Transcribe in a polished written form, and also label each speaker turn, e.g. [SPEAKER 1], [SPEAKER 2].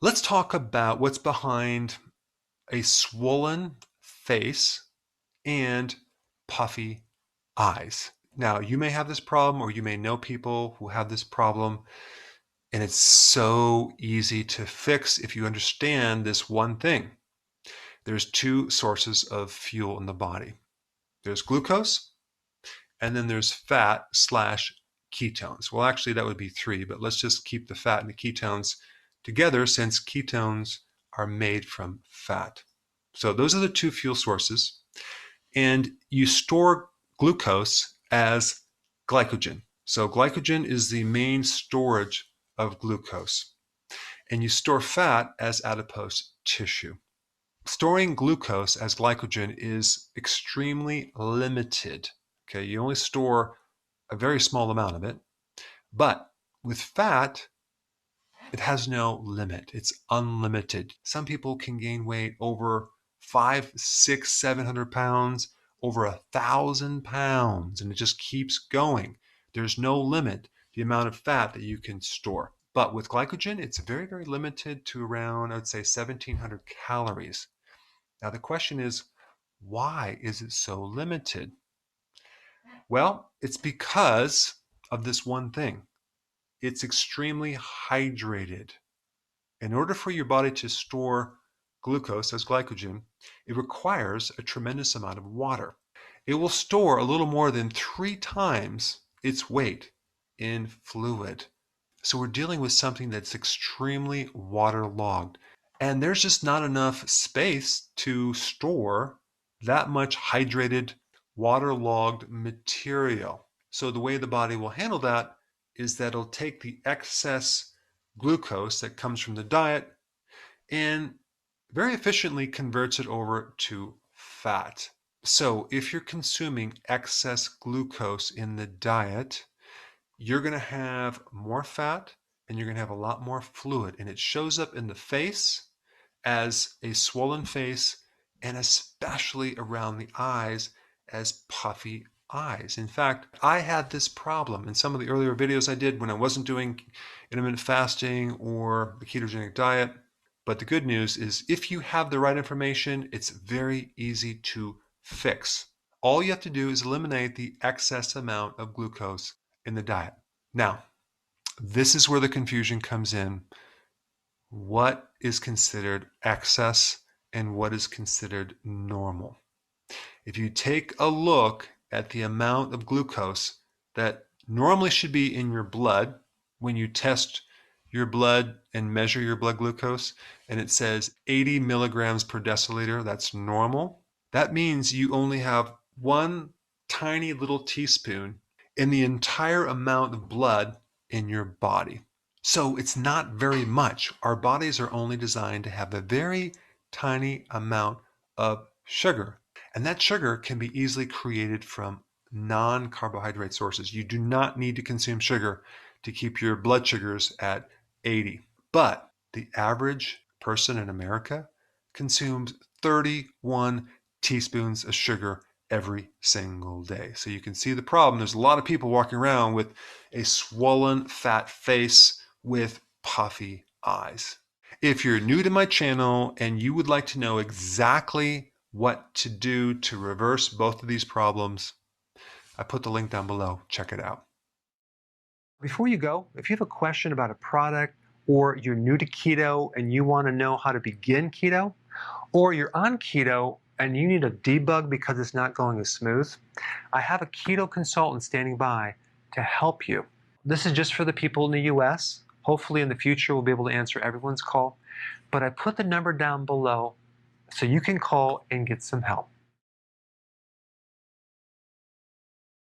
[SPEAKER 1] Let's talk about what's behind a swollen face and puffy eyes. Now, you may have this problem, or you may know people who have this problem, and it's so easy to fix if you understand this one thing. There's two sources of fuel in the body. There's glucose, and then there's fat slash ketones. Well, actually, that would be three, but let's just keep the fat and the ketones together since ketones are made from fat. So those are the two fuel sources. And you store glucose as glycogen. So glycogen is the main storage of glucose. And you store fat as adipose tissue. Storing glucose as glycogen is extremely limited. Okay, you only store a very small amount of it. But with fat, it has no limit. It's unlimited. Some people can gain weight over 5, 6, 700 pounds, over 1,000 pounds, and it just keeps going. There's no limit to the amount of fat that you can store. But with glycogen, it's very, very limited to around, I would say, 1,700 calories. Now, the question is, why is it so limited? Well, it's because of this one thing. It's extremely hydrated. In order for your body to store glucose as glycogen, it requires a tremendous amount of water. It will store a little more than 3 times its weight in fluid. So we're dealing with something that's extremely waterlogged. And there's just not enough space to store that much hydrated, waterlogged material. So the way the body will handle that is that it'll take the excess glucose that comes from the diet and very efficiently converts it over to fat. So if you're consuming excess glucose in the diet, you're going to have more fat and you're going to have a lot more fluid. And it shows up in the face as a swollen face and especially around the eyes as puffy eyes. In fact, I had this problem in some of the earlier videos I did when I wasn't doing intermittent fasting or the ketogenic diet. But the good news is if you have the right information, it's very easy to fix. All you have to do is eliminate the excess amount of glucose in the diet. Now, this is where the confusion comes in. What is considered excess and what is considered normal? If you take a look at the amount of glucose that normally should be in your blood when you test your blood and measure your blood glucose, and it says 80 milligrams per deciliter, that's normal. That means you only have one tiny little teaspoon in the entire amount of blood in your body. So it's not very much. Our bodies are only designed to have a very tiny amount of sugar. And that sugar can be easily created from non-carbohydrate sources. You do not need to consume sugar to keep your blood sugars at 80. But the average person in America consumes 31 teaspoons of sugar every single day. So you can see the problem. There's a lot of people walking around with a swollen fat face with puffy eyes. If you're new to my channel and you would like to know exactly what to do to reverse both of these problems, I put the link down below. Check it out.
[SPEAKER 2] Before you go, if you have a question about a product, or you're new to keto and you want to know how to begin keto, or you're on keto and you need a debug because it's not going as smooth, I have a keto consultant standing by to help you. This is just for the people in the US. Hopefully in the future we'll be able to answer everyone's call, but I put the number down below so you can call and get some help.